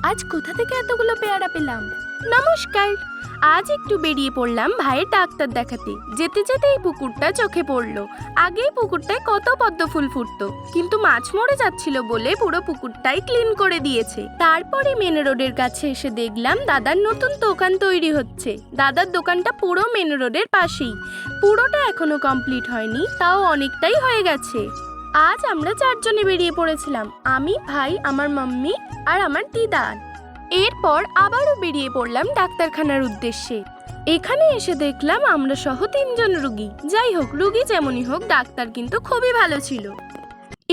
আজ কোথা থেকে এতগুলো পেয়ারা পেলাম? নমস্কার। আজ একটু বেরিয়ে পড়লাম ভাইয়ের ডাক্তার দেখাতে। যেতে যেতে এই পুকুরটা চোখে পড়লো। আগেই পুকুরটায় কত পদ্ম ফুল ফুটতো, কিন্তু মাছ মরে যাচ্ছিল বলে পুরো পুকুরটাই ক্লিন করে দিয়েছে। তারপরে মেন রোডের কাছে এসে দেখলাম দাদার নতুন দোকান তৈরি হচ্ছে। দাদার দোকানটা পুরো মেন রোডের পাশেই। পুরোটা এখনো কমপ্লিট হয়নি, তাও অনেকটাই হয়ে গেছে। আজ আমরা 4 জনে বেরিয়ে পড়েছিলাম, আমি, ভাই, আমার মাম্মি আর আমার দিদা। এরপর আবারও বেরিয়ে পড়লাম ডাক্তারখানার উদ্দেশ্যে। এখানে এসে দেখলাম আমরা সহ 3 জন রুগী। যাই হোক, রুগী যেমনই হোক, ডাক্তার কিন্তু খুবই ভালো ছিল।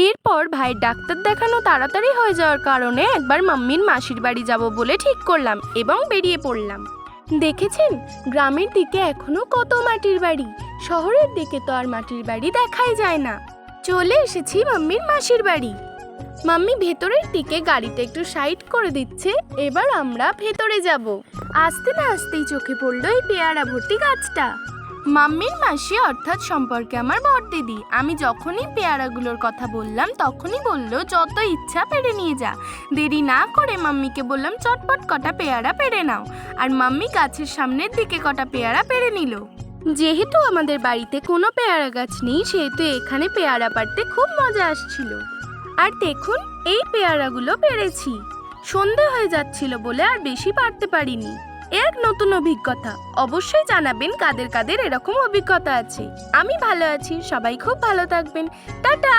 এরপর ভাইয়ের ডাক্তার দেখানো তাড়াতাড়ি হয়ে যাওয়ার কারণে একবার মাম্মির মাসির বাড়ি যাব বলে ঠিক করলাম এবং বেরিয়ে পড়লাম। দেখেছেন, গ্রামের দিকে এখনো কত মাটির বাড়ি। শহরের দিকে তো আর মাটির বাড়ি দেখাই যায় না। চলে এসেছি মাম্মির মাসির বাড়ি। মাম্মি ভেতরের দিকে গাড়িটা একটু সাইড করে দিচ্ছে। এবার আমরা ভেতরে যাব। আসতে না আসতেই চোখে পড়লো এই পেয়ারা ভর্তি গাছটা। মাম্মির মাসি অর্থাৎ সম্পর্কে আমার বড় দিদি। আমি যখনই পেয়ারাগুলোর কথা বললাম তখনই বলল, যত ইচ্ছা পেড়ে নিয়ে যা। দেরি না করে মাম্মিকে বললাম চটপট কটা পেয়ারা পেড়ে নাও। আর মাম্মি গাছের সামনের দিকে কটা পেয়ারা পেড়ে নিল। যেহেতু আমাদের বাড়িতে কোনো পেয়ারা গাছ নেই, সেহেতু এখানে পেয়ারা পাড়তে খুব মজা আসছিল। আর দেখুন, এই পেয়ারাগুলো পেরেছি। সন্ধে হয়ে যাচ্ছিল বলে আর বেশি পারতে পারিনি। এক নতুন অভিজ্ঞতা। অবশ্যই জানাবেন কাদের কাদের এরকম অভিজ্ঞতা আছে। আমি ভালো আছি, সবাই খুব ভালো থাকবেন। টাটা।